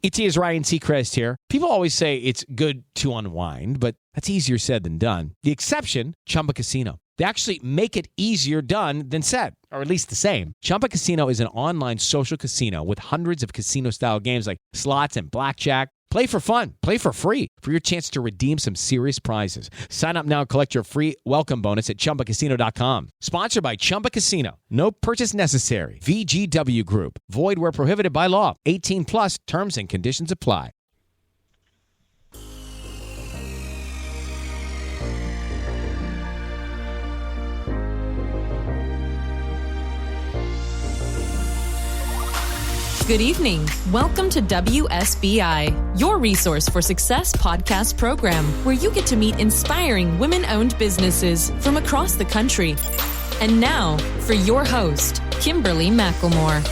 It's Ryan Seacrest here. People always say it's good to unwind, but that's easier said than done. The exception, Chumba Casino. They actually make it easier done than said, or at least the same. Chumba Casino is an online social casino with hundreds of casino-style games like slots and blackjack. Play for fun. Play for free for your chance to redeem some serious prizes. Sign up now and collect your free welcome bonus at ChumbaCasino.com. Sponsored by Chumba Casino. No purchase necessary. VGW Group. Void where prohibited by law. 18 plus terms and conditions apply. Good evening. Welcome to WSBI, your resource for success podcast program, where you get to meet inspiring women-owned businesses from across the country. And now, for your host, Kimberly McLemore.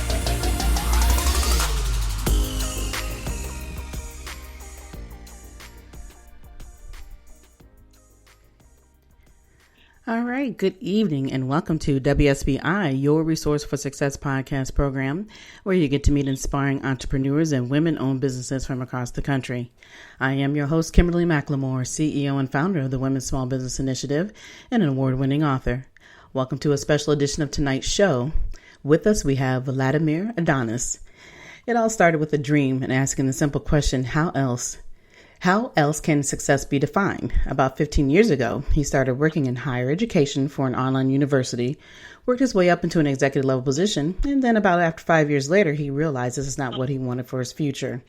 All right. Good evening and welcome to WSBI, your resource for success podcast program, where you get to meet inspiring entrepreneurs and women-owned businesses from across the country. I am your host, Kimberly McLemore, CEO and founder of the Women's Small Business Initiative and an award-winning author. Welcome to a special edition of tonight's show. With us, we have Vladimir Adonis. It all started with a dream and asking the simple question, how else can success be defined? About 15 years ago, he started working in higher education for an online university, worked his way up into an executive level position, and then after 5 years later, he realized this is not what he wanted for his future.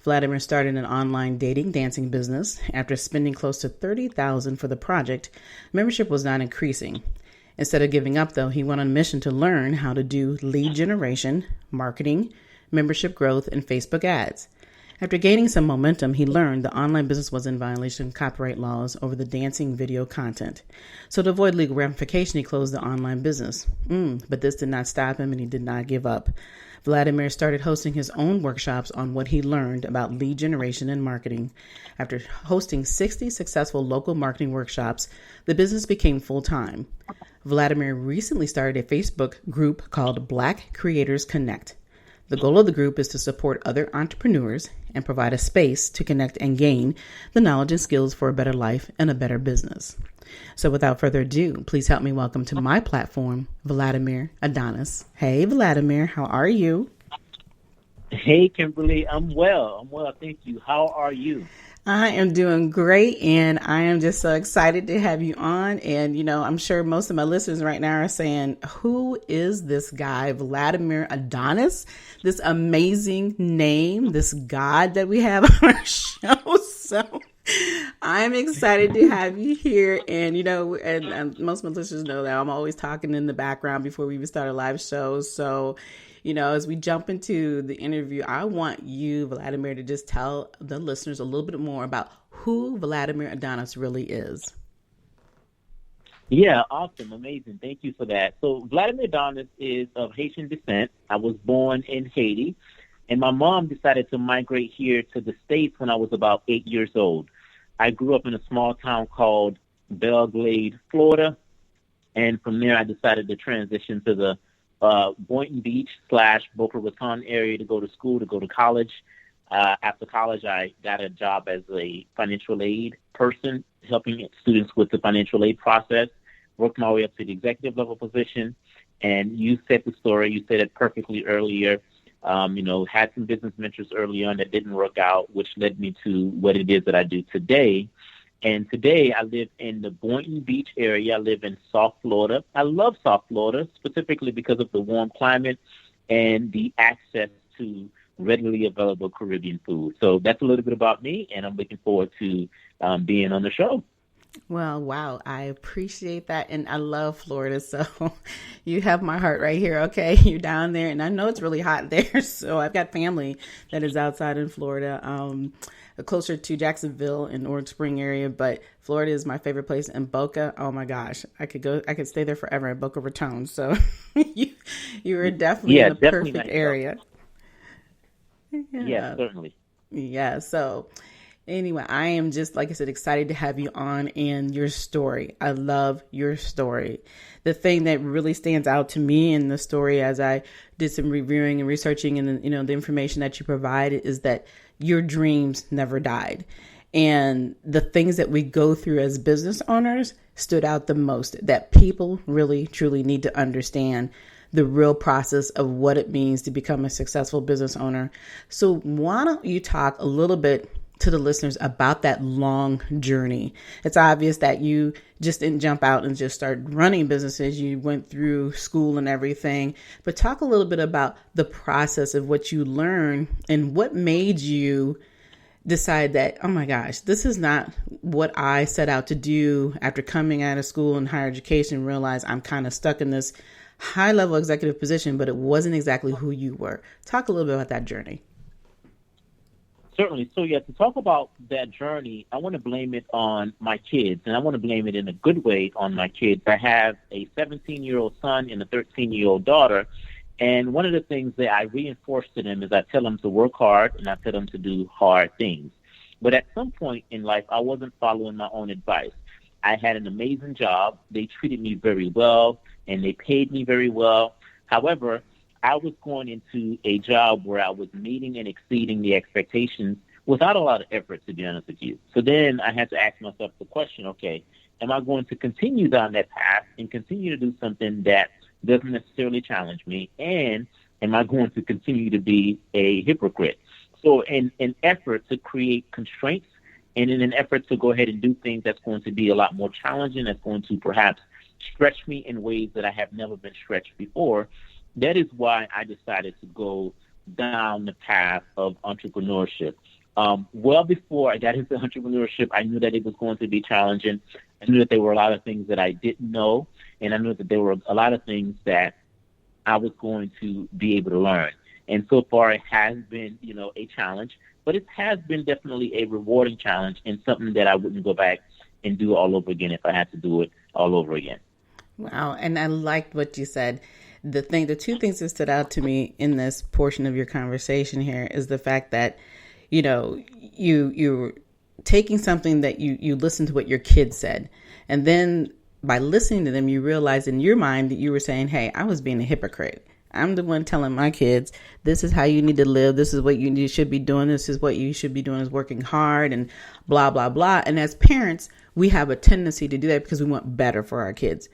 Vladimir started an online dancing business. After spending close to $30,000 for the project, membership was not increasing. Instead of giving up, though, he went on a mission to learn how to do lead generation, marketing, membership growth, and Facebook ads. After gaining some momentum, he learned the online business was in violation of copyright laws over the dancing video content. So to avoid legal ramification, he closed the online business. But this did not stop him, and he did not give up. Vladimir started hosting his own workshops on what he learned about lead generation and marketing. After hosting 60 successful local marketing workshops, the business became full-time. Vladimir recently started a Facebook group called Black Creators Connect. The goal of the group is to support other entrepreneurs and provide a space to connect and gain the knowledge and skills for a better life and a better business. So without further ado, please help me welcome to my platform, Vladimir Adonis. Hey, Vladimir, how are you? Hey, Kimberly, I'm well. Thank you. How are you? I am doing great, and I am just so excited to have you on. And, I'm sure most of my listeners right now are saying, who is this guy, Vladimir Adonis? This amazing name, this God that we have on our show. So I'm excited to have you here. And, and most of my listeners know that I'm always talking in the background before we even start a live show. So as we jump into the interview, I want you, Vladimir, to just tell the listeners a little bit more about who Vladimir Adonis really is. Yeah, awesome. Amazing. Thank you for that. So Vladimir Adonis is of Haitian descent. I was born in Haiti, and my mom decided to migrate here to the States when I was about 8 years old. I grew up in a small town called Belglade, Florida, and from there I decided to transition to the Boynton Beach / Boca Raton area to go to school, to go to college. After college, I got a job as a financial aid person, helping students with the financial aid process, worked my way up to the executive level position. And you said the story, you said it perfectly earlier. Had some business ventures early on that didn't work out, which led me to what it is that I do today. And today I live in the Boynton Beach area. I live in South Florida. I love South Florida specifically because of the warm climate and the access to readily available Caribbean food. So that's a little bit about me, and I'm looking forward to being on the show. Well, wow. I appreciate that. And I love Florida. So you have my heart right here. Okay. You're down there, and I know it's really hot there. So I've got family that is outside in Florida, closer to Jacksonville and Orange Spring area, but Florida is my favorite place. And Boca, oh my gosh, I could stay there forever at Boca Raton. So you are definitely in the perfect nice area. Yeah, certainly. Yeah. So, Anyway, I am just, like I said, excited to have you on and your story. I love your story. The thing that really stands out to me in the story as I did some reviewing and researching and, the information that you provided is that your dreams never died. And the things that we go through as business owners stood out the most, that people really, truly need to understand the real process of what it means to become a successful business owner. So why don't you talk a little bit to the listeners about that long journey? It's obvious that you just didn't jump out and just start running businesses. You went through school and everything, but talk a little bit about the process of what you learned and what made you decide that, oh my gosh, this is not what I set out to do after coming out of school and higher education, realize I'm kind of stuck in this high level executive position, but it wasn't exactly who you were. Talk a little bit about that journey. Certainly. So, to talk about that journey, I want to blame it on my kids, and I want to blame it in a good way on my kids. I have a 17-year-old son and a 13-year-old daughter, and one of the things that I reinforce to them is I tell them to work hard and I tell them to do hard things. But at some point in life, I wasn't following my own advice. I had an amazing job. They treated me very well, and they paid me very well. However, I was going into a job where I was meeting and exceeding the expectations without a lot of effort, to be honest with you. So then I had to ask myself the question, okay, am I going to continue down that path and continue to do something that doesn't necessarily challenge me? And am I going to continue to be a hypocrite? So in an effort to create constraints and in an effort to go ahead and do things that's going to be a lot more challenging, that's going to perhaps stretch me in ways that I have never been stretched before, that is why I decided to go down the path of entrepreneurship. Well before I got into entrepreneurship, I knew that it was going to be challenging. I knew that there were a lot of things that I didn't know, and I knew that there were a lot of things that I was going to be able to learn. And so far, it has been, a challenge, but it has been definitely a rewarding challenge and something that I wouldn't go back and do all over again if I had to do it all over again. Wow. And I liked what you said. The two things that stood out to me in this portion of your conversation here is the fact that, you're taking something that you listened to what your kids said. And then by listening to them, you realize in your mind that you were saying, hey, I was being a hypocrite. I'm the one telling my kids, this is how you need to live. This is what you should be doing. This is what you should be doing, is working hard and blah, blah, blah. And as parents, we have a tendency to do that because we want better for our kids.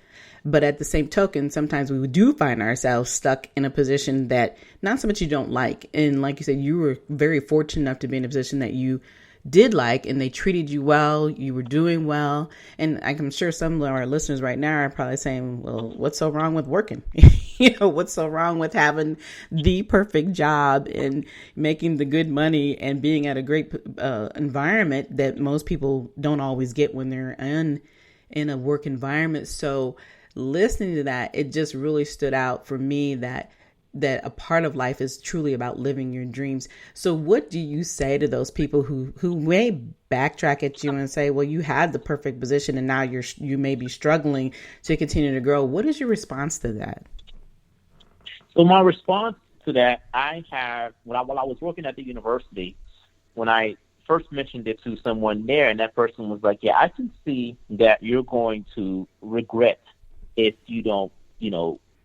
But at the same token, sometimes we do find ourselves stuck in a position that not so much you don't like. And like you said, you were very fortunate enough to be in a position that you did like, and they treated you well, you were doing well. And I'm sure some of our listeners right now are probably saying, well, what's so wrong with working? What's so wrong with having the perfect job and making the good money and being at a great environment that most people don't always get when they're in a work environment. So listening to that, it just really stood out for me that a part of life is truly about living your dreams. So what do you say to those people who may backtrack at you and say, well, you had the perfect position and now you may be struggling to continue to grow? What is your response to that? So my response to that, while I was working at the university, when I first mentioned it to someone there, and that person was like, yeah, I can see that you're going to regret if you don't,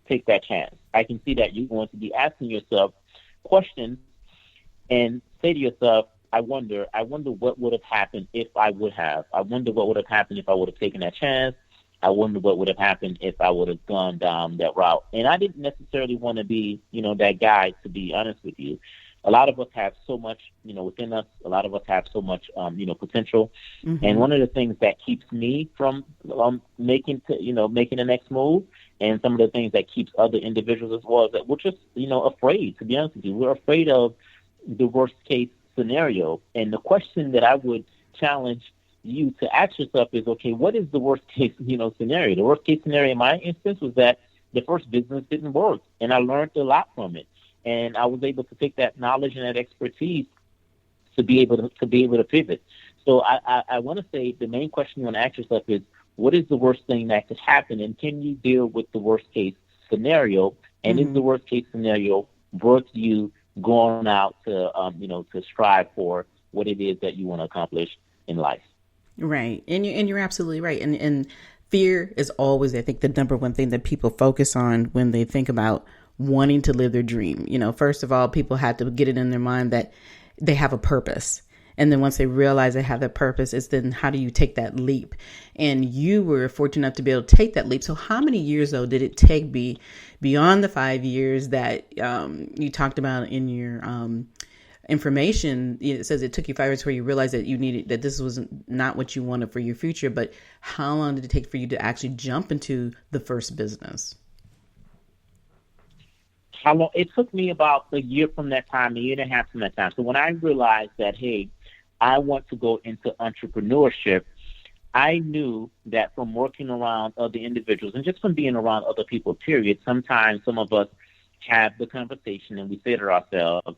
take that chance. I can see that you're going to be asking yourself questions and say to yourself, I wonder what would have happened if I would have. I wonder what would have happened if I would have taken that chance. I wonder what would have happened if I would have gone down that route. And I didn't necessarily want to be, that guy, to be honest with you. A lot of us have so much, within us. A lot of us have so much, potential. Mm-hmm. And one of the things that keeps me from making the next move, and some of the things that keeps other individuals as well, is that we're just, afraid, to be honest with you. We're afraid of the worst case scenario. And the question that I would challenge you to ask yourself is, okay, what is the worst case, scenario? The worst case scenario in my instance was that the first business didn't work, and I learned a lot from it. And I was able to take that knowledge and that expertise to be able to pivot. So I want to say the main question you want to ask yourself is, what is the worst thing that could happen, and can you deal with the worst case scenario? And is the worst case scenario worth you going out to to strive for what it is that you want to accomplish in life. Right. And you're absolutely right. And fear is always, I think, the number one thing that people focus on when they think about wanting to live their dream. First of all, people have to get it in their mind that they have a purpose. And then once they realize they have that purpose, it's then how do you take that leap? And you were fortunate enough to be able to take that leap. So how many years, though, did it take beyond the 5 years that you talked about in your information? It says it took you 5 years where you realized that this was not what you wanted for your future. But how long did it take for you to actually jump into the first business? How long? It took me about a year from that time, a year and a half from that time. So when I realized that, hey, I want to go into entrepreneurship, I knew that from working around other individuals and just from being around other people, period, sometimes some of us have the conversation and we say to ourselves,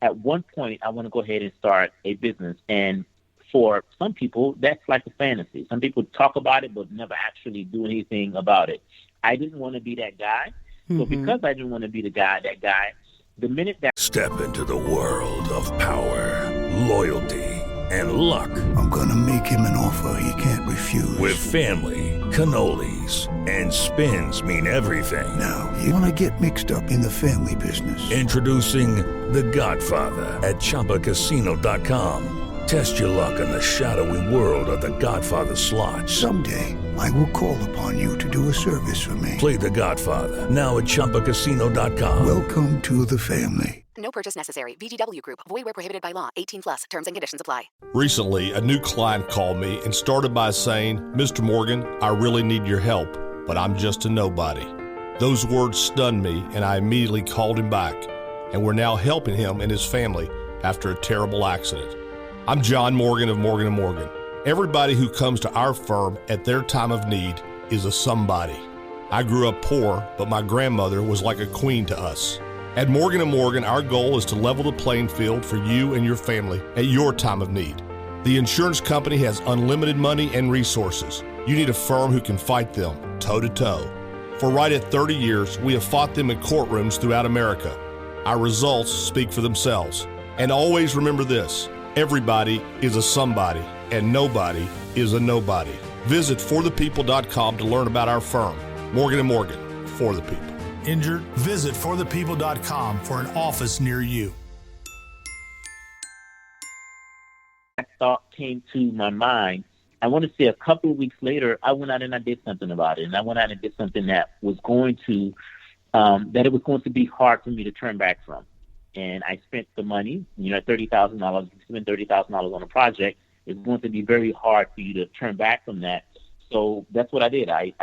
at one point, I want to go ahead and start a business. And for some people, that's like a fantasy. Some people talk about it but never actually do anything about it. I didn't want to be that guy. So because I didn't want to be that guy, the minute that... Step into the world of power, loyalty, and luck. I'm going to make him an offer he can't refuse. With family, cannolis, and spins mean everything. Now, you want to get mixed up in the family business. Introducing The Godfather at ChumbaCasino.com. Test your luck in the shadowy world of The Godfather slot. Someday, I will call upon you to do a service for me. Play The Godfather now at ChumbaCasino.com. Welcome to the family. No purchase necessary. VGW Group. Void where prohibited by law. 18+. Terms and conditions apply. Recently, a new client called me and started by saying, "Mr. Morgan, I really need your help, but I'm just a nobody." Those words stunned me, and I immediately called him back. And we're now helping him and his family after a terrible accident. I'm John Morgan of Morgan & Morgan. Everybody who comes to our firm at their time of need is a somebody. I grew up poor, but my grandmother was like a queen to us. At Morgan & Morgan, our goal is to level the playing field for you and your family at your time of need. The insurance company has unlimited money and resources. You need a firm who can fight them toe-to-toe. For right at 30 years, we have fought them in courtrooms throughout America. Our results speak for themselves. And always remember this: everybody is a somebody, and nobody is a nobody. Visit forthepeople.com to learn about our firm. Morgan & Morgan, for the people. Injured? Visit forthepeople.com for an office near you. That thought came to my mind. I want to say a couple of weeks later, I went out and I did something about it. And I went out and did something that was going to, that it was going to be hard for me to turn back from. And I spent the money, $30,000. You spend $30,000 on a project, it's going to be very hard for you to turn back from that. So that's what I did. I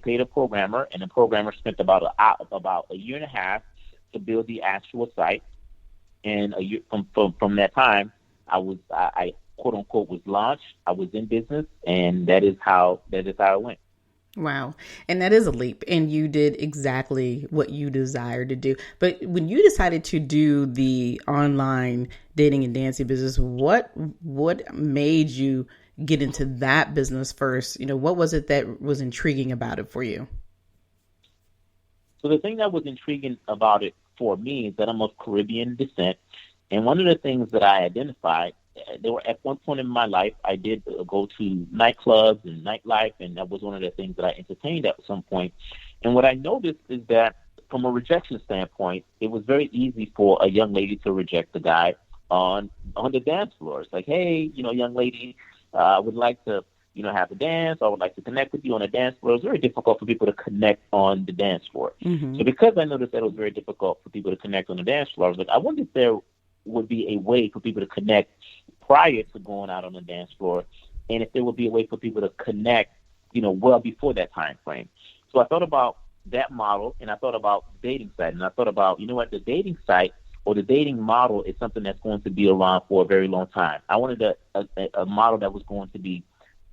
paid a programmer, and the programmer spent about a year and a half to build the actual site. And a year from that time, I quote unquote was launched. I was in business, and that is how it went. Wow. And that is a leap. And you did exactly what you desired to do. But when you decided to do the online dating and dancing business, what made you get into that business first? What was it that was intriguing about it for you? So the thing that was intriguing about it for me is that I'm of Caribbean descent. And one of the things that I identified, there were at one point in my life, I did go to nightclubs and nightlife, and that was one of the things that I entertained at some point. And what I noticed is that from a rejection standpoint, it was very easy for a young lady to reject the guy on the dance floor. It's like, hey, young lady, I would like to, have a dance. I would like to connect with you on a dance floor. It was very difficult for people to connect on the dance floor. Mm-hmm. So because I noticed that it was very difficult for people to connect on the dance floor, I was like, I wonder if there would be a way for people to connect prior to going out on the dance floor, and if there would be a way for people to connect, well before that time frame. So I thought about that model, and I thought about the dating site, and I thought about, the dating site or the dating model is something that's going to be around for a very long time. I wanted a model that was going to be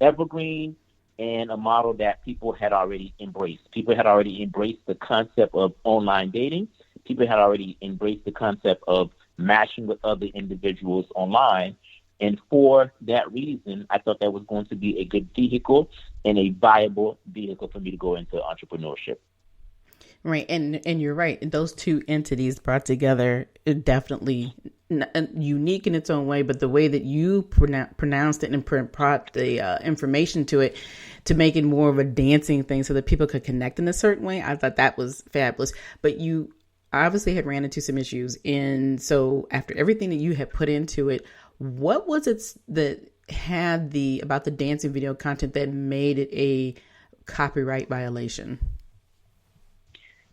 evergreen and a model that people had already embraced. People had already embraced the concept of online dating. People had already embraced the concept of matching with other individuals online. And for that reason, I thought that was going to be a good vehicle and a viable vehicle for me to go into entrepreneurship. Right. And you're right. Those two entities brought together, it definitely unique in its own way, but the way that you pronounced it and brought the information to it to make it more of a dancing thing so that people could connect in a certain way, I thought that was fabulous. But you obviously had ran into some issues. And so after everything that you had put into it, what was it that had about the dancing video content that made it a copyright violation?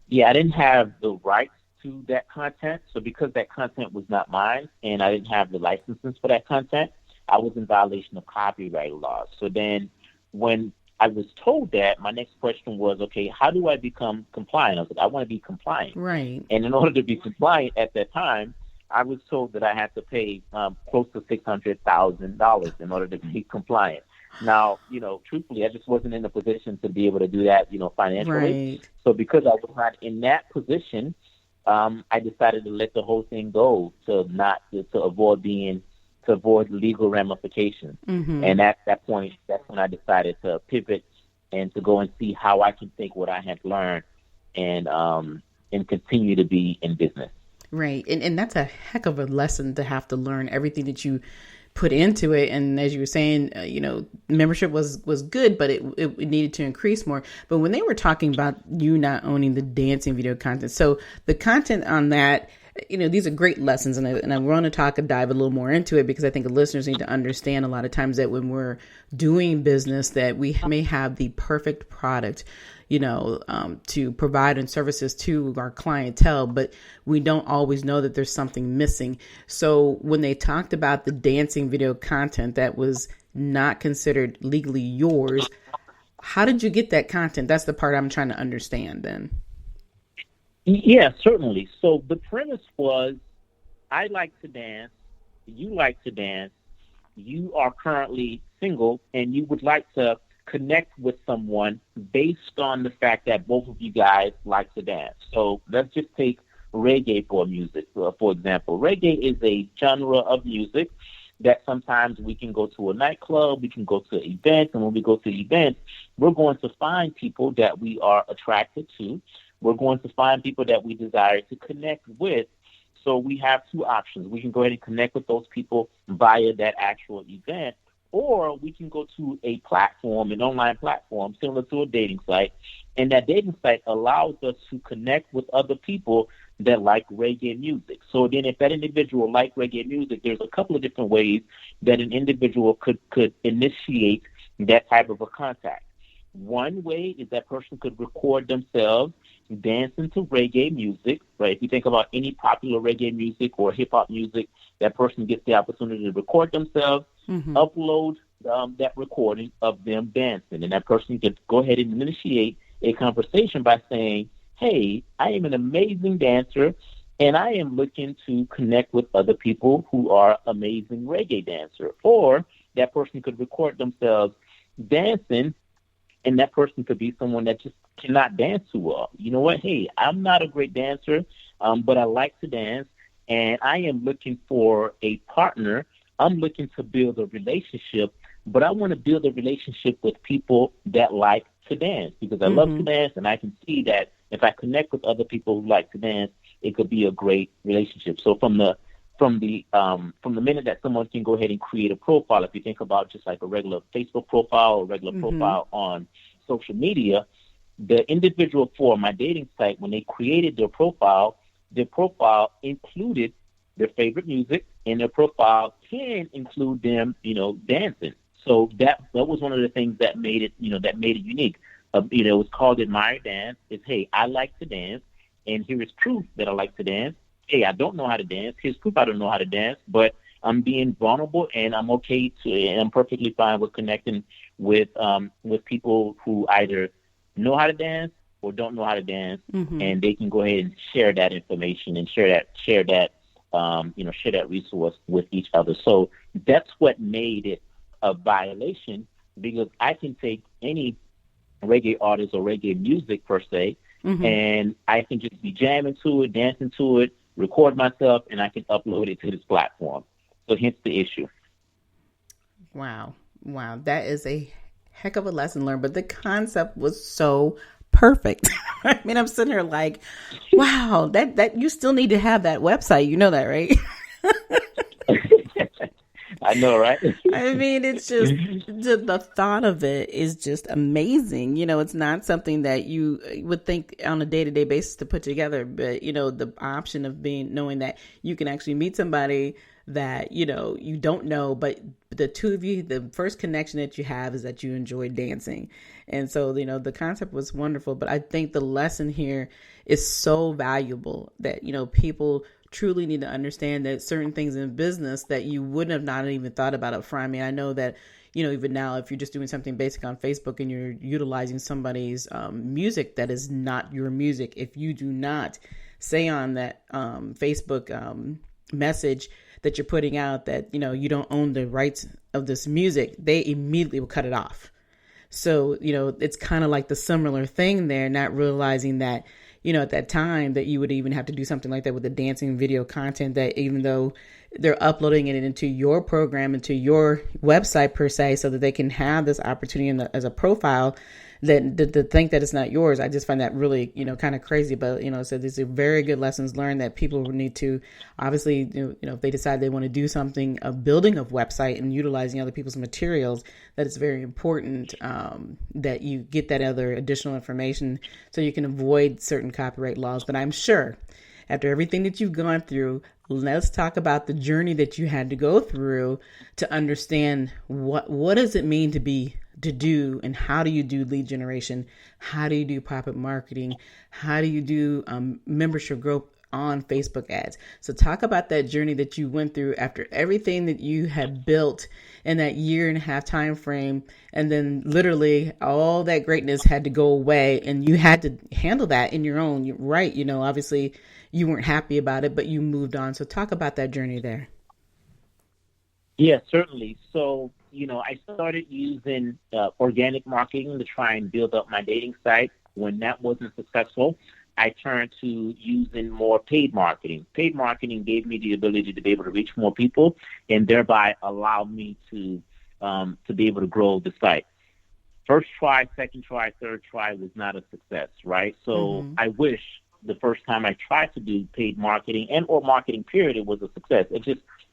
Yeah, I didn't have the rights to that content. So because that content was not mine and I didn't have the licenses for that content, I was in violation of copyright laws. So then when I was told that, my next question was, okay, how do I become compliant? I was like, I want to be compliant. Right. And in order to be compliant at that time, I was told that I had to pay close to $600,000 in order to be compliant. Now, truthfully, I just wasn't in a position to be able to do that, financially. Right. So because I was not in that position, I decided to let the whole thing go to avoid legal ramifications. Mm-hmm. And at that point, that's when I decided to pivot and to go and see how I can take what I had learned and continue to be in business. Right. And that's a heck of a lesson to have to learn everything that you put into it. And as you were saying, membership was good, but it needed to increase more. But when they were talking about you not owning the dancing video content, so the content on that, these are great lessons. And I want to dive a little more into it because I think the listeners need to understand a lot of times that when we're doing business that we may have the perfect product, to provide and services to our clientele, but we don't always know that there's something missing. So when they talked about the dancing video content that was not considered legally yours, how did you get that content? That's the part I'm trying to understand then. Yeah, certainly. So the premise was, I like to dance, you like to dance, you are currently single, and you would like to connect with someone based on the fact that both of you guys like to dance. So let's just take reggae for example. Reggae is a genre of music that sometimes we can go to a nightclub, we can go to events, and when we go to events, we're going to find people that we are attracted to. We're going to find people that we desire to connect with. So we have two options. We can go ahead and connect with those people via that actual event, or we can go to an online platform similar to a dating site, and that dating site allows us to connect with other people that like reggae music. So then if that individual likes reggae music, there's a couple of different ways that an individual could initiate that type of a contact. One way is that person could record themselves dancing to reggae music, right? If you think about any popular reggae music or hip-hop music, that person gets the opportunity to record themselves, upload that recording of them dancing, and that person can go ahead and initiate a conversation by saying, hey, I am an amazing dancer, and I am looking to connect with other people who are amazing reggae dancers. Or that person could record themselves dancing, and that person could be someone that just cannot dance too well. You know what? Hey, I'm not a great dancer, but I like to dance, and I am looking for a partner. I'm looking to build a relationship, but I want to build a relationship with people that like to dance because I love to dance, and I can see that if I connect with other people who like to dance, it could be a great relationship. So from the minute that someone can go ahead and create a profile, if you think about just like a regular Facebook profile or regular profile on social media, the individual for my dating site, when they created their profile included their favorite music, and their profile can include them, dancing. So that was one of the things that made it, unique. It was called Admire Dance. It's, hey, I like to dance, and here is proof that I like to dance. Hey, I don't know how to dance. Here's proof I don't know how to dance, but I'm being vulnerable, and I'm okay and I'm perfectly fine with connecting with people who either know how to dance or don't know how to dance, and they can go ahead and share that information and share that resource with each other. So that's what made it a violation, because I can take any reggae artist or reggae music per se, and I can just be jamming to it, dancing to it, record myself, and I can upload it to this platform. So hence the issue. Wow. That is a heck of a lesson learned, but the concept was so perfect. I mean, I'm sitting here like, wow, that you still need to have that website. You know that, right? I know, right? I mean, it's just the thought of it is just amazing. You know, it's not something that you would think on a day-to-day basis to put together, but you know, the option of knowing that you can actually meet somebody that, you know, you don't know, but the two of you, the first connection that you have is that you enjoy dancing. And so, you know, the concept was wonderful, but I think the lesson here is so valuable that, you know, people truly need to understand that certain things in business that you wouldn't have not even thought about up front. I mean, I know that, you know, even now, if you're just doing something basic on Facebook and you're utilizing somebody's music that is not your music, if you do not say on that Facebook message that you're putting out that, you know, you don't own the rights of this music, they immediately will cut it off. So, you know, it's kind of like the similar thing there, not realizing that, you know, at that time that you would even have to do something like that with the dancing video content, that even though they're uploading it into your program, into your website per se, so that they can have this opportunity as a profile, that to think that it's not yours, I just find that really, you know, kind of crazy. But, you know, so these are very good lessons learned that people need to obviously, you know, if they decide they want to do something, a building of website and utilizing other people's materials, that it's very important that you get that other additional information so you can avoid certain copyright laws. But I'm sure after everything that you've gone through, let's talk about the journey that you had to go through to understand what does it mean to do and how do you do lead generation? How do you do profit marketing? How do you do membership growth on Facebook ads? So talk about that journey that you went through after everything that you had built in that 1.5-year time frame, and then literally all that greatness had to go away and you had to handle that in your own right. You know, obviously you weren't happy about it, but you moved on. So talk about that journey there. Yeah, certainly. So, you know, I started using organic marketing to try and build up my dating site. When that wasn't successful, I turned to using more paid marketing. Paid marketing gave me the ability to be able to reach more people and thereby allow me to be able to grow the site. First try, second try, third try was not a success, right? So I wish the first time I tried to do paid marketing and or marketing period, it was a success.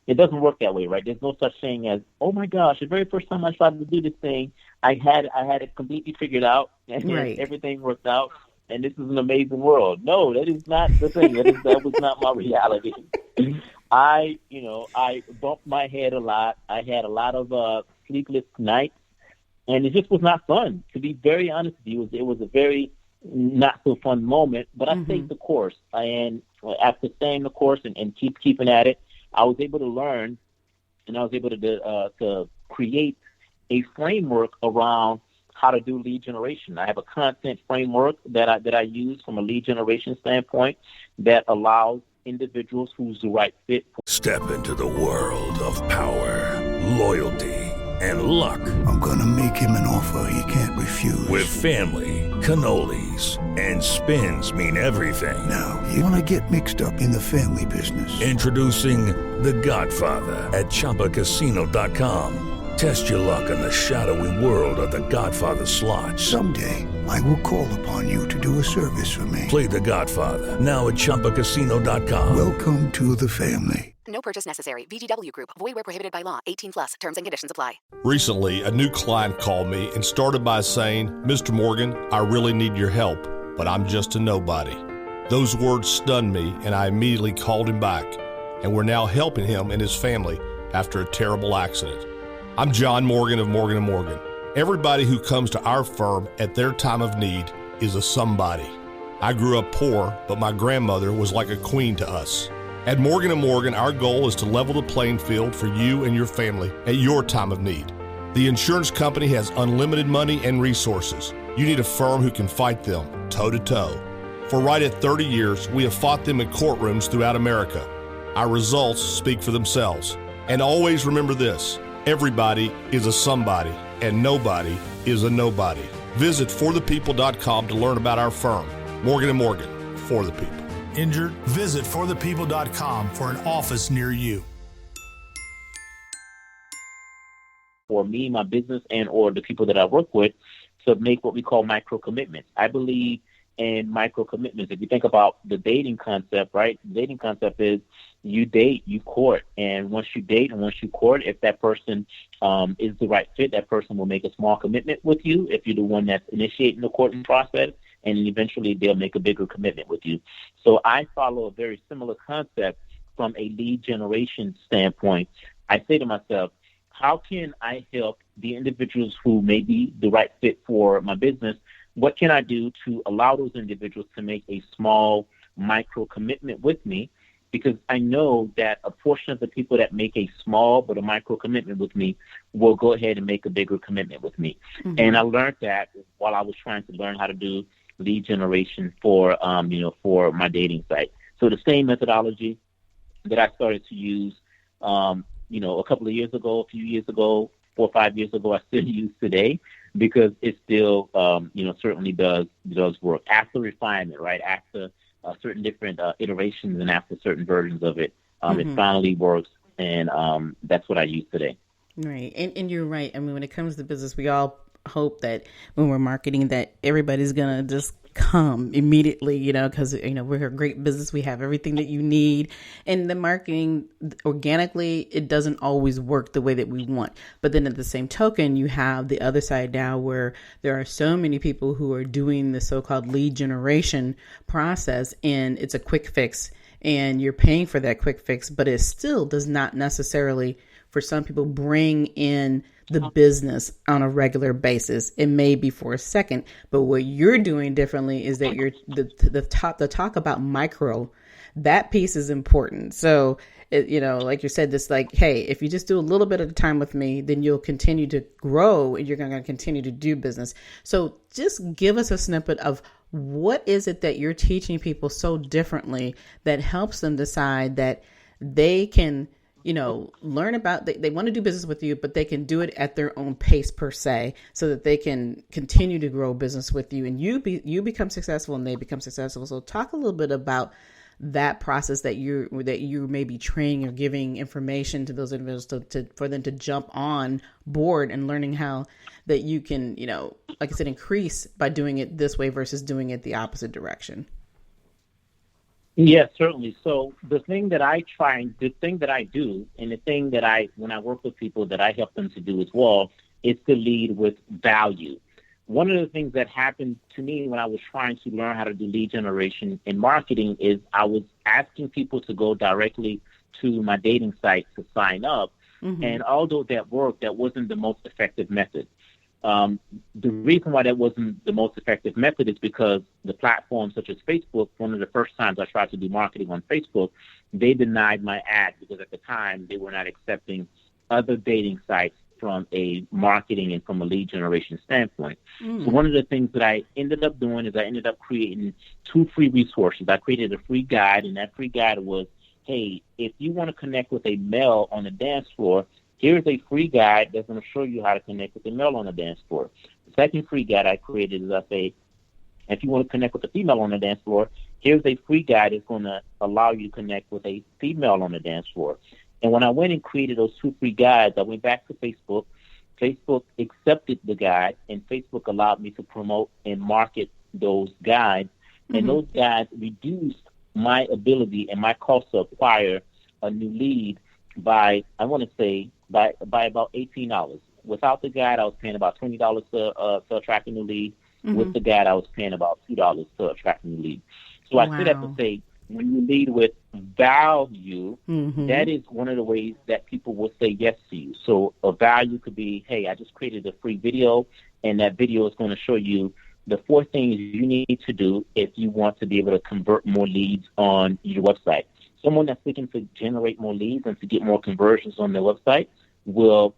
It doesn't work that way, right? There's no such thing as, oh my gosh, the very first time I tried to do this thing, I had it completely figured out and everything worked out, and this is an amazing world. No, that is not the thing. That was not my reality. I bumped my head a lot. I had a lot of sleepless nights, and it just was not fun. To be very honest with you, it was a very not so fun moment. But I stayed the course, and after staying the course and keeping at it, I was able to learn, and I was able to create a framework around how to do lead generation. I have a content framework that I use from a lead generation standpoint that allows individuals who's the right fit. Step into the world of power, loyalty, and luck. I'm going to make him an offer he can't refuse. With family, cannolis, and spins mean everything. Now, you want to get mixed up in the family business. Introducing The Godfather at ChumbaCasino.com. Test your luck in the shadowy world of The Godfather slot. Someday, I will call upon you to do a service for me. Play The Godfather now at ChumbaCasino.com. Welcome to the family. No purchase necessary. VGW Group. Void where prohibited by law. 18+. Terms and conditions apply. Recently, a new client called me and started by saying, Mr. Morgan, I really need your help, but I'm just a nobody. Those words stunned me, and I immediately called him back, and we're now helping him and his family after a terrible accident. I'm John Morgan of Morgan & Morgan. Everybody who comes to our firm at their time of need is a somebody. I grew up poor, but my grandmother was like a queen to us. At Morgan & Morgan, our goal is to level the playing field for you and your family at your time of need. The insurance company has unlimited money and resources. You need a firm who can fight them toe-to-toe. For right at 30 years, we have fought them in courtrooms throughout America. Our results speak for themselves. And always remember this, everybody is a somebody, and nobody is a nobody. Visit forthepeople.com to learn about our firm, Morgan & Morgan, for the people. Injured? Visit forthepeople.com for an office near you. For me, my business, and or the people that I work with, to make what we call micro commitments. I believe and micro commitments. If you think about the dating concept, right? The dating concept is you date, you court, and once you date and once you court, if that person is the right fit, that person will make a small commitment with you if you're the one that's initiating the courting process, and then eventually they'll make a bigger commitment with you. So I follow a very similar concept from a lead generation standpoint. I say to myself, how can I help the individuals who may be the right fit for my business? What can I do to allow those individuals to make a small micro commitment with me? Because I know that a portion of the people that make a small but a micro commitment with me will go ahead and make a bigger commitment with me. Mm-hmm. And I learned that while I was trying to learn how to do lead generation for my dating site. So the same methodology that I started to use, a couple of years ago, a few years ago, 4 or 5 years ago, I still use today, because it still, certainly does work. After refinement, right? After certain different iterations and after certain versions of it, it finally works, and that's what I use today. Right, and you're right. I mean, when it comes to business, we all hope that when we're marketing that everybody's gonna just come immediately, because we're a great business, we have everything that you need, and the marketing organically, it doesn't always work the way that we want. But then at the same token, you have the other side now where there are so many people who are doing the so-called lead generation process, and it's a quick fix, and you're paying for that quick fix, but it still does not necessarily, for some people, bring in the business on a regular basis. It may be for a second, but what you're doing differently is that you're the talk about micro, that piece is important. So, like you said, this hey, if you just do a little bit at a time with me, then you'll continue to grow and you're going to continue to do business. So just give us a snippet of what is it that you're teaching people so differently that helps them decide that they can learn about, they want to do business with you, but they can do it at their own pace per se, so that they can continue to grow business with you, and you become successful and they become successful. So talk a little bit about that process that you may be training or giving information to those individuals for them to jump on board and learning how that you can, like I said, increase by doing it this way versus doing it the opposite direction. Yes, certainly. So the thing that I do, and the thing that when I work with people that I help them to do as well, is to lead with value. One of the things that happened to me when I was trying to learn how to do lead generation in marketing is I was asking people to go directly to my dating site to sign up. Mm-hmm. And although that worked, that wasn't the most effective method. The reason why that wasn't the most effective method is because the platforms such as Facebook, one of the first times I tried to do marketing on Facebook, they denied my ad because at the time they were not accepting other dating sites from a marketing and from a lead generation standpoint. So one of the things that I ended up doing is I ended up creating 2 free resources. I created a free guide, and that free guide was, hey, if you want to connect with a male on the dance floor, here's a free guide that's going to show you how to connect with a male on the dance floor. The second free guide I created is I say, if you want to connect with a female on the dance floor, here's a free guide that's going to allow you to connect with a female on the dance floor. And when I went and created those 2 free guides, I went back to Facebook. Facebook accepted the guide, and Facebook allowed me to promote and market those guides. Mm-hmm. And those guides reduced my ability and my cost to acquire a new lead by, I want to say, by about $18. Without the guide, I was paying about $20 to attract a new lead. Mm-hmm. With the guide, I was paying about $2 to attract a new lead. So I say that to say, when you lead with value, mm-hmm. that is one of the ways that people will say yes to you. So a value could be, hey, I just created a free video, and that video is going to show you the 4 things you need to do if you want to be able to convert more leads on your website. Someone that's looking to generate more leads and to get more conversions on their website will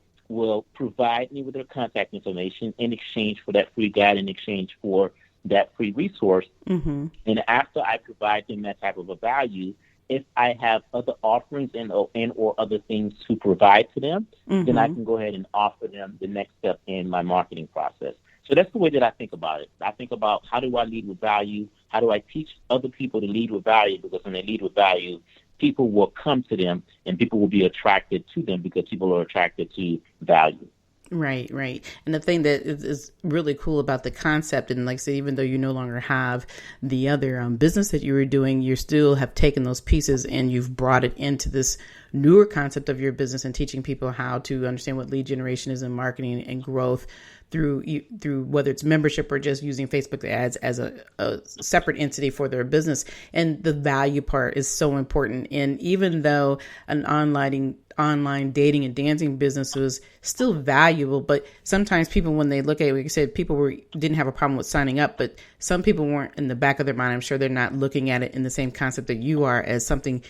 provide me with their contact information in exchange for that free guide, in exchange for that free resource. Mm-hmm. And after I provide them that type of a value, if I have other offerings and or other things to provide to them, mm-hmm. then I can go ahead and offer them the next step in my marketing process. So that's the way that I think about it. I think about, how do I lead with value? How do I teach other people to lead with value? Because when they lead with value, people will come to them and people will be attracted to them because people are attracted to value. Right, right. And the thing that is really cool about the concept, and like I say, even though you no longer have the other business that you were doing, you still have taken those pieces and you've brought it into this newer concept of your business and teaching people how to understand what lead generation is in marketing and growth through whether it's membership or just using Facebook ads as a separate entity for their business. And the value part is so important. And even though an online dating and dancing business was still valuable, but sometimes people, when they look at it, like I said, people didn't have a problem with signing up, but some people weren't, in the back of their mind, I'm sure they're not looking at it in the same concept that you are as something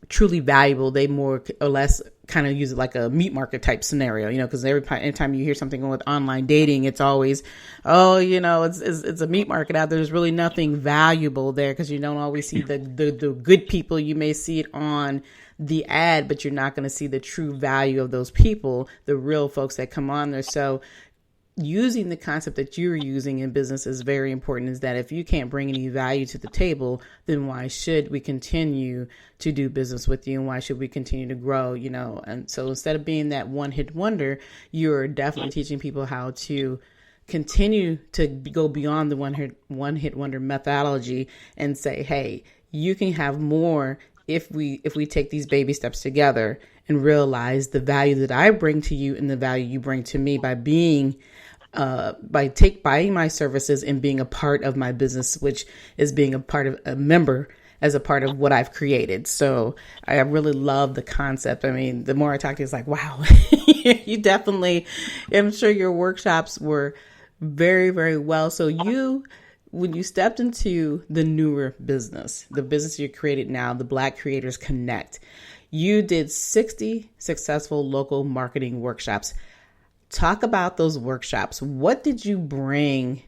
truly valuable. They more or less kind of use it like a meat market type scenario, because anytime you hear something with online dating, it's always, it's a meat market out there. There's really nothing valuable there because you don't always see the good people. You may see it on the ad, but you're not going to see the true value of those people, the real folks that come on there. So using the concept that you're using in business is very important, is that if you can't bring any value to the table, then why should we continue to do business with you? And why should we continue to grow, And so instead of being that one-hit wonder, you're definitely teaching people how to continue to go beyond the one-hit wonder methodology and say, hey, you can have more if we take these baby steps together and realize the value that I bring to you and the value you bring to me by buying my services and being a part of my business, which is being a member as a part of what I've created. So I really love the concept. I mean, the more I talk to you, it's like, wow, you definitely, I'm sure your workshops were very, very well. So when you stepped into the newer business, the business you created now, the Black Creators Connect, you did 60 successful local marketing workshops. Talk about those workshops. What did you bring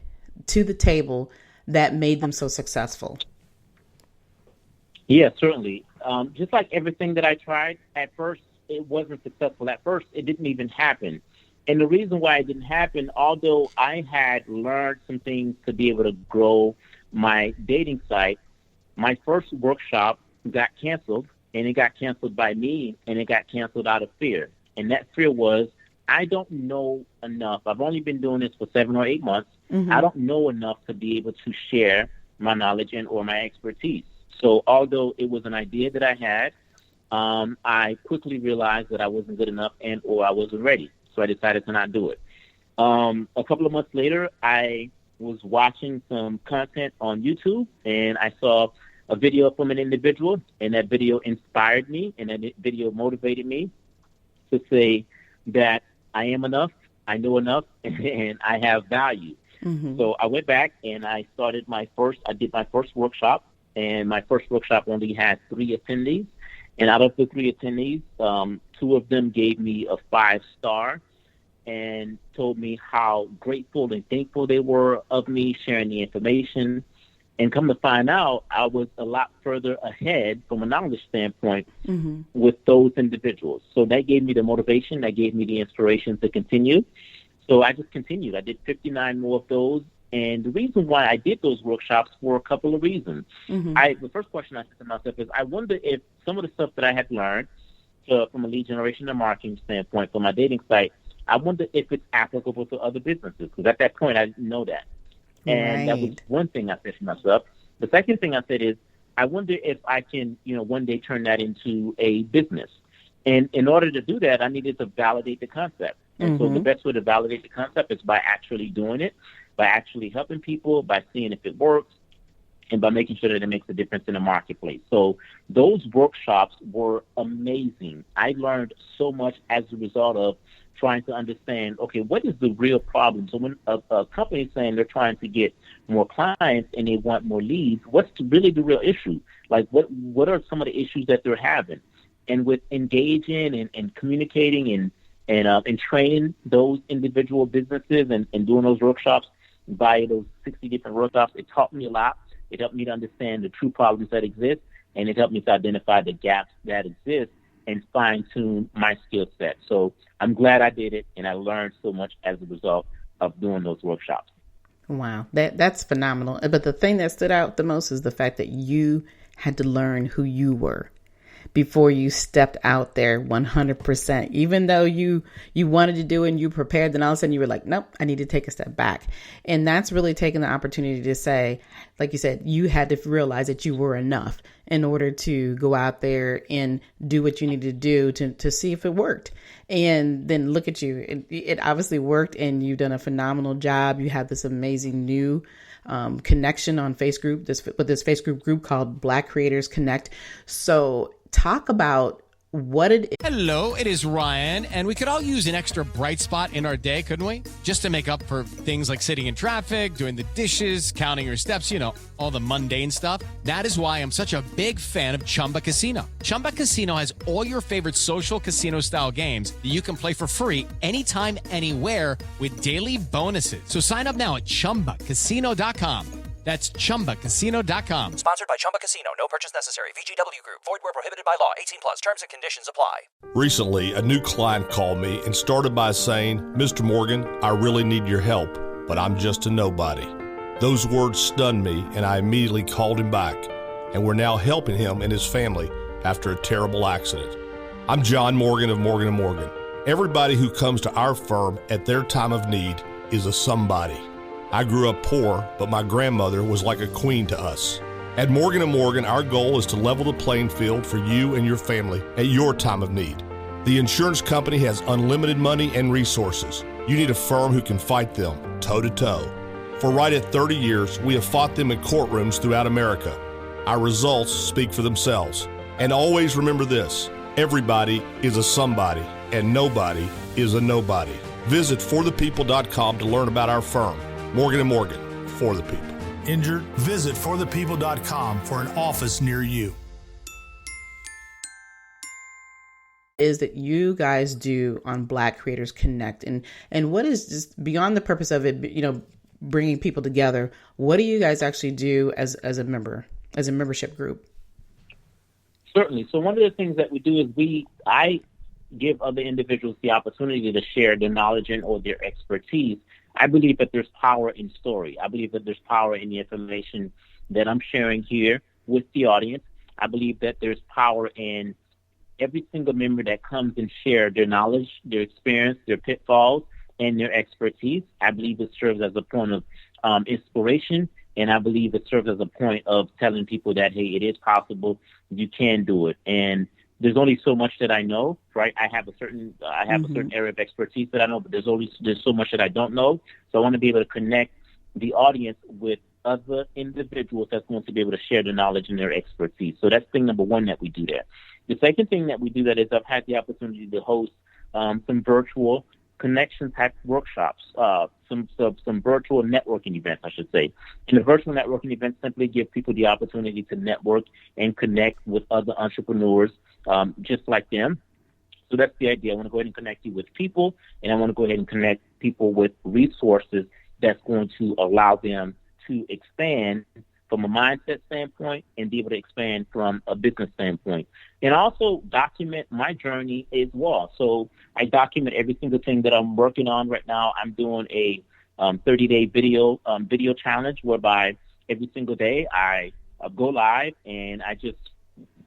to the table that made them so successful? Yeah, certainly. Just like everything that I tried, at first, it wasn't successful. At first, it didn't even happen. And the reason why it didn't happen, although I had learned some things to be able to grow my dating site, my first workshop got canceled, and it got canceled by me, and it got canceled out of fear. And that fear was, I don't know enough. I've only been doing this for 7 or 8 months. Mm-hmm. I don't know enough to be able to share my knowledge or my expertise. So although it was an idea that I had, I quickly realized that I wasn't good enough or I wasn't ready. So I decided to not do it. A couple of months later, I was watching some content on YouTube, and I saw a video from an individual, and that video inspired me, and that video motivated me to say that I am enough, I know enough, and I have value. Mm-hmm. So I went back and I did my first workshop, and my first workshop only had 3 attendees. And out of the 3 attendees, 2 of them gave me a 5-star and told me how grateful and thankful they were of me sharing the information. And come to find out, I was a lot further ahead from a knowledge standpoint mm-hmm. with those individuals. So that gave me the motivation, that gave me the inspiration to continue. So I just continued. I did 59 more of those. And the reason why I did those workshops were a couple of reasons. Mm-hmm. The first question I said to myself is, I wonder if some of the stuff that I had learned from a lead generation and marketing standpoint for my dating site, I wonder if it's applicable to other businesses. Because at that point, I didn't know that. And that was one thing I said to myself. The second thing I said is, I wonder if I can, one day turn that into a business. And in order to do that, I needed to validate the concept. And mm-hmm. so the best way to validate the concept is by actually doing it, by actually helping people, by seeing if it works, and by making sure that it makes a difference in the marketplace. So those workshops were amazing. I learned so much as a result of trying to understand, okay, what is the real problem? So when a company is saying they're trying to get more clients and they want more leads, what's really the real issue? Like, what are some of the issues that they're having? And with engaging and communicating and training those individual businesses and doing those workshops, by those 60 different workshops, it taught me a lot. It helped me to understand the true problems that exist, and it helped me to identify the gaps that exist and fine-tune my skill set. So I'm glad I did it, and I learned so much as a result of doing those workshops. Wow, that's phenomenal. But the thing that stood out the most is the fact that you had to learn who you were. before you stepped out there 100%, even though you wanted to do it and you prepared, then all of a sudden you were like, nope, I need to take a step back. And that's really taking the opportunity to say, like you said, you had to realize that you were enough in order to go out there and do what you needed to do to see if it worked. And then look at you. It obviously worked, and you've done a phenomenal job. You have this amazing new connection on Facebook, this Facebook group called Black Creators Connect. So talk about what it is. Hello, it is Ryan, and we could all use an extra bright spot in our day, couldn't we? Just to make up for things like sitting in traffic, doing the dishes, counting your steps, all the mundane stuff. That is why I'm such a big fan of Chumba Casino. Chumba Casino has all your favorite social casino style games that you can play for free anytime, anywhere with daily bonuses. So sign up now at ChumbaCasino.com. That's ChumbaCasino.com. Sponsored by Chumba Casino. No purchase necessary. VGW Group. Void where prohibited by law. 18 plus. Terms and conditions apply. Recently, a new client called me and started by saying, Mr. Morgan, I really need your help, but I'm just a nobody. Those words stunned me, and I immediately called him back, and we're now helping him and his family after a terrible accident. I'm John Morgan of Morgan & Morgan. Everybody who comes to our firm at their time of need is a somebody. I grew up poor, but my grandmother was like a queen to us. At Morgan & Morgan, our goal is to level the playing field for you and your family at your time of need. The insurance company has unlimited money and resources. You need a firm who can fight them toe-to-toe. For right at 30 years, we have fought them in courtrooms throughout America. Our results speak for themselves. And always remember this, everybody is a somebody, and nobody is a nobody. Visit forthepeople.com to learn about our firm. Morgan & Morgan, for the people. Injured? Visit forthepeople.com for an office near you. Is that you guys do on Black Creators Connect, and what is just beyond the purpose of it, bringing people together? What do you guys actually do as a membership group? Certainly. So one of the things that we do is I give other individuals the opportunity to share their knowledge or their expertise. I believe that there's power in story. I believe that there's power in the information that I'm sharing here with the audience. I believe that there's power in every single member that comes and share their knowledge, their experience, their pitfalls, and their expertise. I believe it serves as a point of inspiration, and I believe it serves as a point of telling people that, hey, it is possible, you can do it. And there's only so much that I know, right? I have a certain area of expertise that I know, but there's so much that I don't know. So I want to be able to connect the audience with other individuals that's going to be able to share their knowledge and their expertise. So that's thing number one that we do there. The second thing that we do that is I've had the opportunity to host some virtual connection type workshops, some virtual networking events, I should say. And the virtual networking events simply give people the opportunity to network and connect with other entrepreneurs just like them. So that's the idea. I want to go ahead and connect you with people, and I want to go ahead and connect people with resources that's going to allow them to expand from a mindset standpoint and be able to expand from a business standpoint. And also document my journey as well. So I document every single thing that I'm working on right now. I'm doing a 30-day video challenge whereby every single day I go live and I just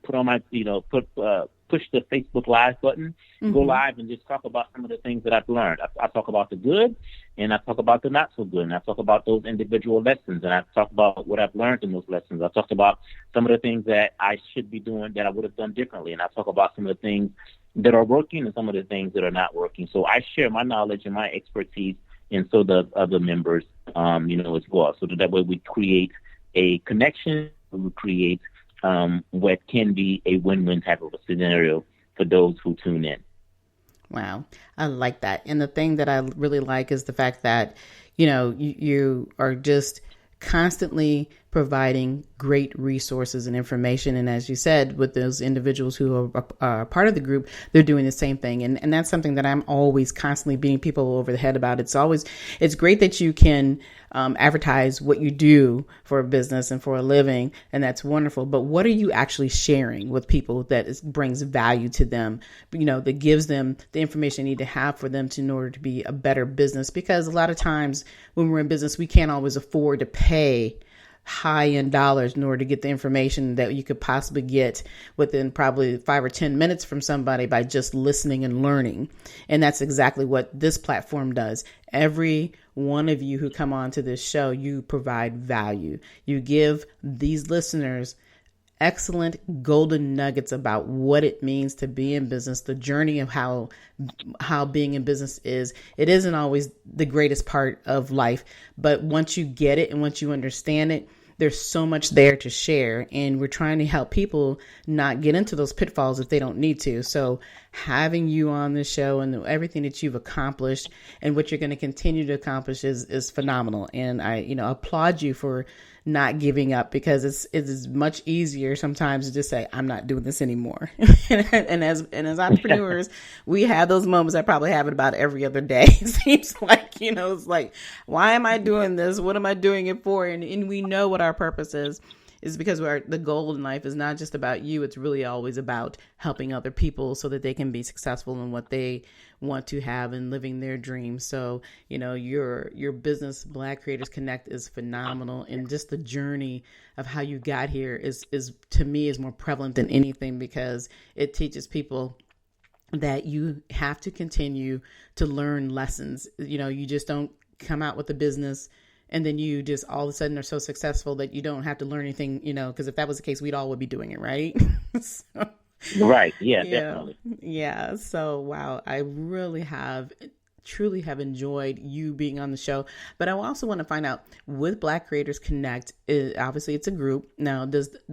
put on my, push the Facebook Live button, go live and just talk about some of the things that I've learned. I talk about the good and I talk about the not so good. And I talk about those individual lessons and I talk about what I've learned in those lessons. I talk about some of the things that I should be doing that I would have done differently. And I talk about some of the things that are working and some of the things that are not working. So I share my knowledge and my expertise, and so the other members, as well. So that way we create a connection, we create what can be a win-win type of a scenario for those who tune in. Wow. I like that. And the thing that I really like is the fact that, you are just constantly providing great resources and information. And as you said, with those individuals who are part of the group, they're doing the same thing. And that's something that I'm always constantly beating people over the head about. It's great that you can advertise what you do for a business and for a living, and that's wonderful. But what are you actually sharing with people that brings value to them, that gives them the information they need to have for them in order to be a better business? Because a lot of times when we're in business, we can't always afford to pay high end dollars in order to get the information that you could possibly get within probably 5 or 10 minutes from somebody by just listening and learning. And that's exactly what this platform does. Every one of you who come on to this show, you provide value. You give these listeners excellent golden nuggets about what it means to be in business, the journey of how being in business is. It isn't always the greatest part of life, but once you get it and once you understand it, there's so much there to share, and we're trying to help people not get into those pitfalls if they don't need to. So having you on the show and everything that you've accomplished and what you're going to continue to accomplish is phenomenal. And I, applaud you for not giving up, because it is much easier sometimes to just say, I'm not doing this anymore. and as entrepreneurs, we have those moments. I probably have it about every other day. It seems like, it's like, why am I doing this? What am I doing it for? And we know what our purpose is because the goal in life is not just about you. It's really always about helping other people so that they can be successful in what they want to have and living their dreams. So, your business, Black Creators Connect, is phenomenal. And just the journey of how you got here is to me is more prevalent than anything, because it teaches people that you have to continue to learn lessons. You just don't come out with a business and then you just all of a sudden are so successful that you don't have to learn anything, because if that was the case, we'd all would be doing it, right? So, right. Yeah, definitely. Yeah. So, wow, I really truly have enjoyed you being on the show. But I also want to find out, with Black Creators Connect, obviously it's a group. Now,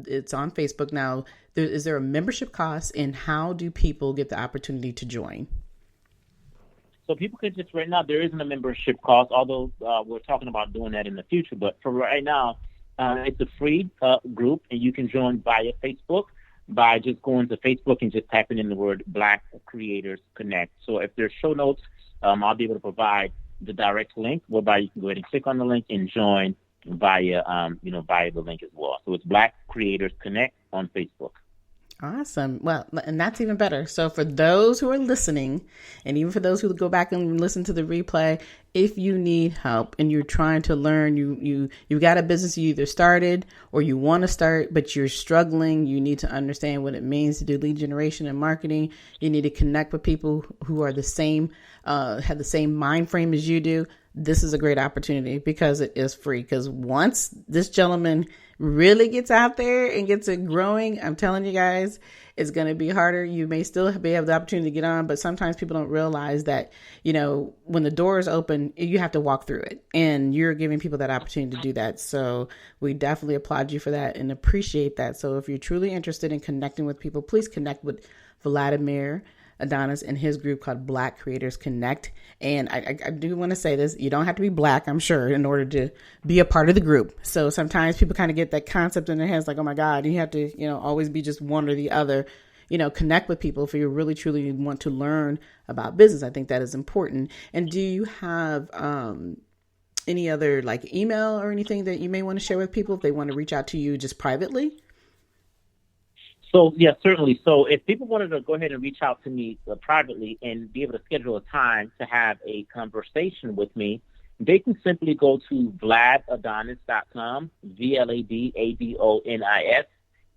it's on Facebook. Now, is there a membership cost, and how do people get the opportunity to join? So people can just, right now, there isn't a membership cost, although we're talking about doing that in the future. But for right now, it's a free group, and you can join via Facebook by just going to Facebook and just typing in the word Black Creators Connect. So if there's show notes, I'll be able to provide the direct link, whereby you can go ahead and click on the link and join via the link as well. So it's Black Creators Connect on Facebook. Awesome. Well, and that's even better. So for those who are listening, and even for those who go back and listen to the replay, if you need help and you're trying to learn, you got a business you either started or you want to start, but you're struggling, you need to understand what it means to do lead generation and marketing. You need to connect with people who are the same, have the same mind frame as you do. This is a great opportunity because it is free. Because once this gentleman really gets out there and gets it growing, I'm telling you guys, it's going to be harder. You may still have the opportunity to get on, but sometimes people don't realize that, when the door is open, you have to walk through it, and you're giving people that opportunity to do that. So we definitely applaud you for that and appreciate that. So if you're truly interested in connecting with people, please connect with Vladimir Adonis and his group called Black Creators Connect. And I do want to say this, you don't have to be Black, I'm sure, in order to be a part of the group. So sometimes people kind of get that concept in their heads like, oh my God, you have to, always be just one or the other. Connect with people if you really truly want to learn about business. I think that is important. And do you have any other email or anything that you may want to share with people if they want to reach out to you just privately? So, yeah, certainly. So if people wanted to go ahead and reach out to me privately and be able to schedule a time to have a conversation with me, they can simply go to VladAdonis.com, VLADADONIS.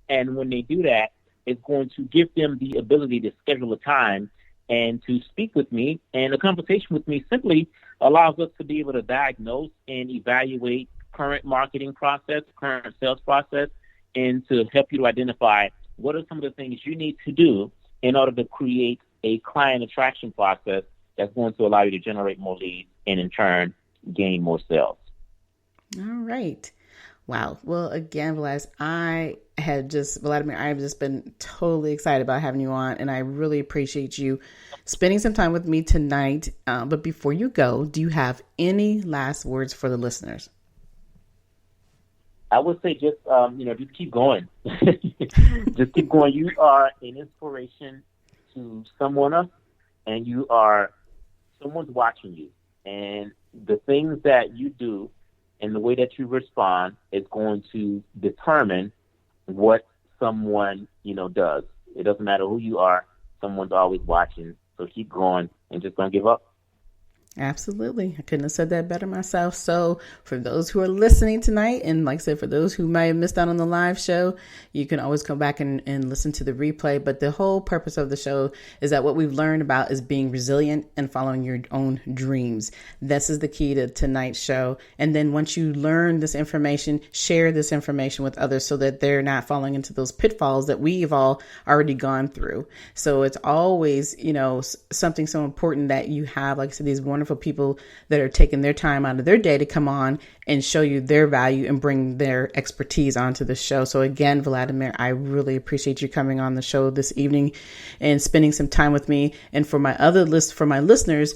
And when they do that, it's going to give them the ability to schedule a time and to speak with me. And a conversation with me simply allows us to be able to diagnose and evaluate current marketing process, current sales process, and to help you to identify what are some of the things you need to do in order to create a client attraction process that's going to allow you to generate more leads and, in turn, gain more sales. All right. Wow. Well, again, Vladimir, I have just been totally excited about having you on, and I really appreciate you spending some time with me tonight. But before you go, do you have any last words for the listeners? I would say just keep going. Just keep going. You are an inspiration to someone else, and someone's watching you. And the things that you do and the way that you respond is going to determine what someone, does. It doesn't matter who you are. Someone's always watching. So keep going and just don't give up. Absolutely. I couldn't have said that better myself. So for those who are listening tonight, and like I said, for those who might have missed out on the live show, you can always come back and listen to the replay. But the whole purpose of the show is that what we've learned about is being resilient and following your own dreams. This is the key to tonight's show. And then once you learn this information, share this information with others so that they're not falling into those pitfalls that we've all already gone through. So it's always, something so important that you have, like I said, these wonderful people that are taking their time out of their day to come on and show you their value and bring their expertise onto the show. So again, Vladimir, I really appreciate you coming on the show this evening and spending some time with me. And for my listeners,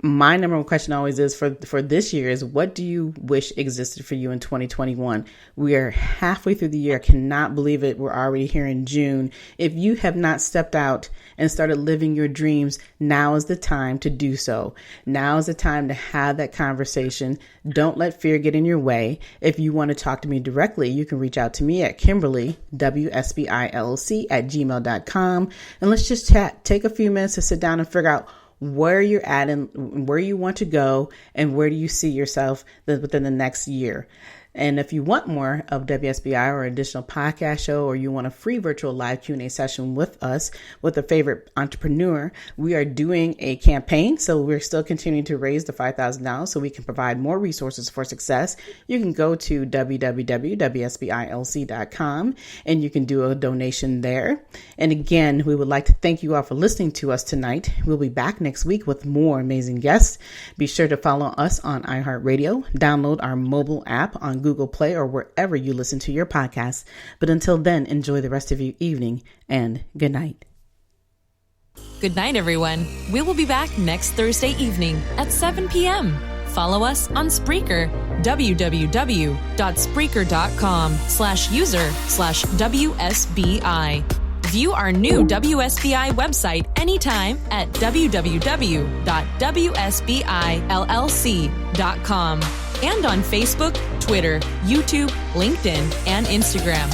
my number one question always is for this year is, what do you wish existed for you in 2021? We are halfway through the year. I cannot believe it. We're already here in June. If you have not stepped out and started living your dreams, now is the time to do so. Now is the time to have that conversation. Don't let fear get in your way. If you want to talk to me directly, you can reach out to me at Kimberly, WSBILLC@gmail.com. And let's just chat. Take a few minutes to sit down and figure out where you're at and where you want to go and where do you see yourself within the next year. And if you want more of WSBI or additional podcast show, or you want a free virtual live Q&A session with us, with a favorite entrepreneur, we are doing a campaign. So we're still continuing to raise the $5,000 so we can provide more resources for success. You can go to www.wsbilc.com and you can do a donation there. And again, we would like to thank you all for listening to us tonight. We'll be back next week with more amazing guests. Be sure to follow us on iHeartRadio. Download our mobile app on Google Play or wherever you listen to your podcasts. But until then, enjoy the rest of your evening and good night. Good night, everyone. We will be back next Thursday evening at 7 p.m. Follow us on Spreaker, www.spreaker.com/user/WSBI. View our new WSBI website anytime at www.wsbillc.com and on Facebook, Twitter, YouTube, LinkedIn, and Instagram.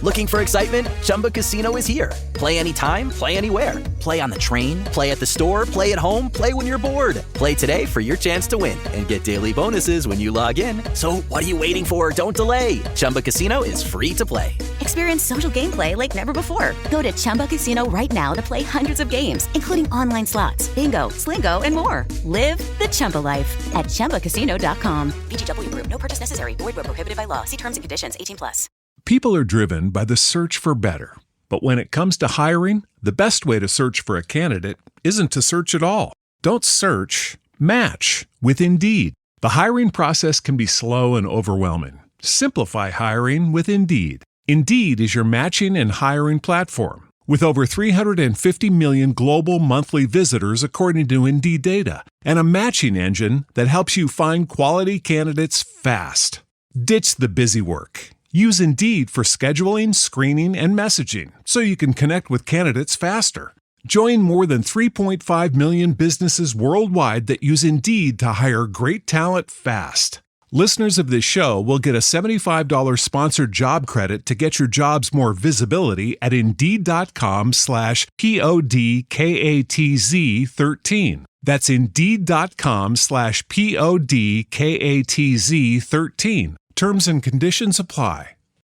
Looking for excitement? Chumba Casino is here. Play anytime, play anywhere. Play on the train, play at the store, play at home, play when you're bored. Play today for your chance to win and get daily bonuses when you log in. So what are you waiting for? Don't delay. Chumba Casino is free to play. Experience social gameplay like never before. Go to Chumba Casino right now to play hundreds of games, including online slots, bingo, Slingo, and more. Live the Chumba life at ChumbaCasino.com. VGW Group. No purchase necessary. Void where prohibited by law. See terms and conditions. 18+. People are driven by the search for better. But when it comes to hiring, the best way to search for a candidate isn't to search at all. Don't search, match with Indeed. The hiring process can be slow and overwhelming. Simplify hiring with Indeed. Indeed is your matching and hiring platform. With over 350 million global monthly visitors according to Indeed data, and a matching engine that helps you find quality candidates fast. Ditch the busy work. Use Indeed for scheduling, screening, and messaging so you can connect with candidates faster. Join more than 3.5 million businesses worldwide that use Indeed to hire great talent fast. Listeners of this show will get a $75 sponsored job credit to get your jobs more visibility at Indeed.com/PODKATZ13. That's Indeed.com/PODKATZ13. Terms and conditions apply.